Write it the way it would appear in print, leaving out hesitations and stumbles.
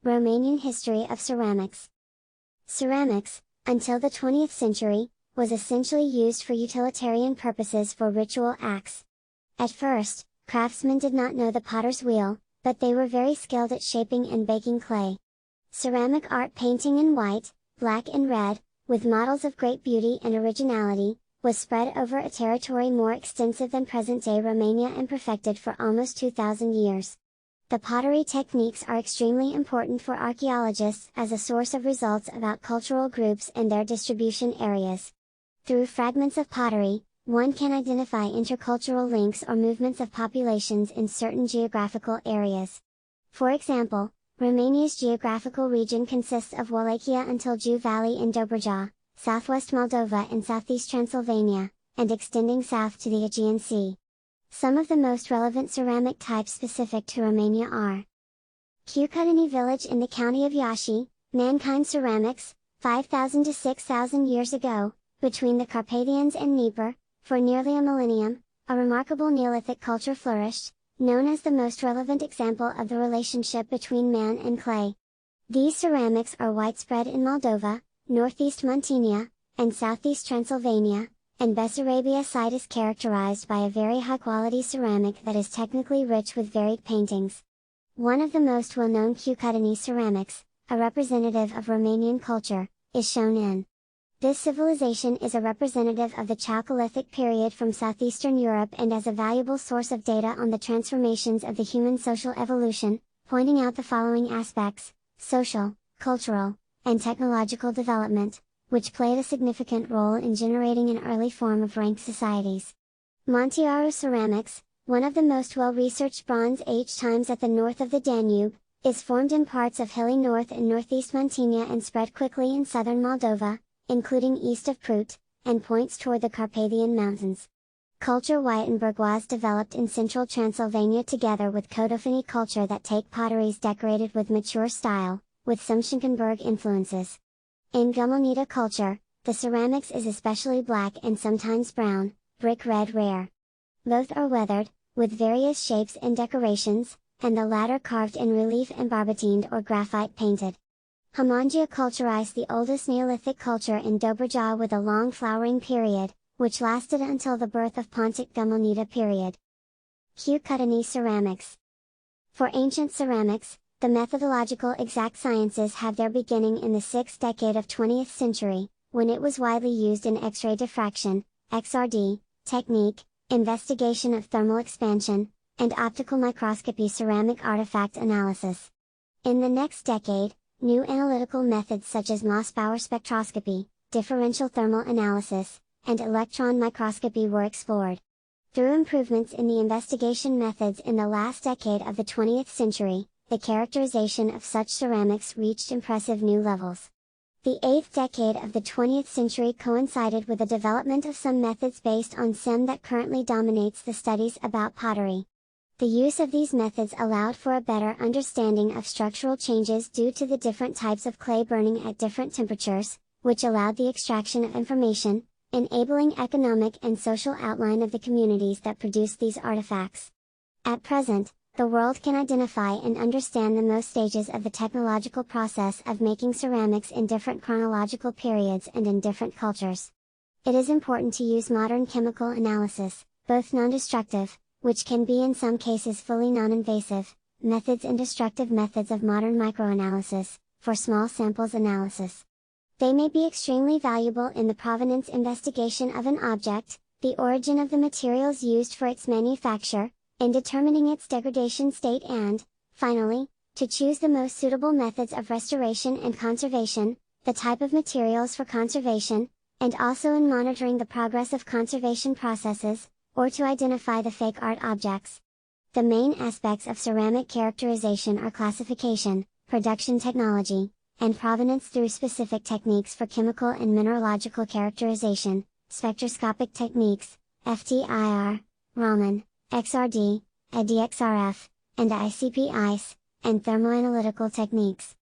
Romanian history of ceramics. Ceramics, until the 20th century, was essentially used for utilitarian purposes for ritual acts. At first, craftsmen did not know the potter's wheel, but they were very skilled at shaping and baking clay. Ceramic art, painting in white, black and red, with models of great beauty and originality, was spread over a territory more extensive than present-day Romania and perfected for almost 2,000 years. The pottery techniques are extremely important for archaeologists as a source of results about cultural groups and their distribution areas. Through fragments of pottery, one can identify intercultural links or movements of populations in certain geographical areas. For example, Romania's geographical region consists of Wallachia until Jiu Valley in Dobrogea, southwest Moldova and southeast Transylvania, and extending south to the Aegean Sea. Some of the most relevant ceramic types specific to Romania are Chalcolithic village in the county of Iași, mankind ceramics, 5,000 to 6,000 years ago, between the Carpathians and Dnieper, for nearly a millennium, a remarkable Neolithic culture flourished, known as the most relevant example of the relationship between man and clay. These ceramics are widespread in Moldova, northeast Muntenia, and southeast Transylvania, and Bessarabia site is characterized by a very high-quality ceramic that is technically rich with varied paintings. One of the most well-known Chalcolithic ceramics, a representative of Romanian culture, is shown in. This civilization is a representative of the Chalcolithic period from southeastern Europe and as a valuable source of data on the transformations of the human social evolution, pointing out the following aspects: social, cultural, and technological development, which played a significant role in generating an early form of ranked societies. Muntearu ceramics, one of the most well-researched Bronze Age times at the north of the Danube, is formed in parts of hilly north and northeast Muntenia and spread quickly in southern Moldova, including east of Prut, and points toward the Carpathian Mountains. Culture Wittenbergoise developed in central Transylvania together with Kodophony culture that take potteries decorated with mature style, with some Schinkenberg influences. In Gumelnita culture, the ceramics is especially black and sometimes brown, brick red rare. Both are weathered, with various shapes and decorations, and the latter carved in relief and barbitined or graphite painted. Homongia culturized the oldest Neolithic culture in Dobrogea with a long flowering period, which lasted until the birth of Pontic Gumelnita period. Chalcolithic ceramics. For ancient ceramics, the methodological exact sciences have their beginning in the 6th decade of 20th century, when it was widely used in X-ray diffraction, XRD, technique, investigation of thermal expansion, and optical microscopy ceramic artifact analysis. In the next decade, new analytical methods such as Mössbauer spectroscopy, differential thermal analysis, and electron microscopy were explored. Through improvements in the investigation methods in the last decade of the 20th century, the characterization of such ceramics reached impressive new levels. The 8th decade of the 20th century coincided with the development of some methods based on SEM that currently dominates the studies about pottery. The use of these methods allowed for a better understanding of structural changes due to the different types of clay burning at different temperatures, which allowed the extraction of information, enabling economic and social outline of the communities that produced these artifacts. At present, the world can identify and understand the most stages of the technological process of making ceramics in different chronological periods and in different cultures. It is important to use modern chemical analysis, both non-destructive, which can be in some cases fully non-invasive, methods and destructive methods of modern microanalysis, for small samples analysis. They may be extremely valuable in the provenance investigation of an object, the origin of the materials used for its manufacture, in determining its degradation state and, finally, to choose the most suitable methods of restoration and conservation, the type of materials for conservation, and also in monitoring the progress of conservation processes, or to identify the fake art objects. The main aspects of ceramic characterization are classification, production technology, and provenance through specific techniques for chemical and mineralogical characterization, spectroscopic techniques, FTIR, Raman, XRD, ADXRF, and ICP-AES, and thermoanalytical techniques.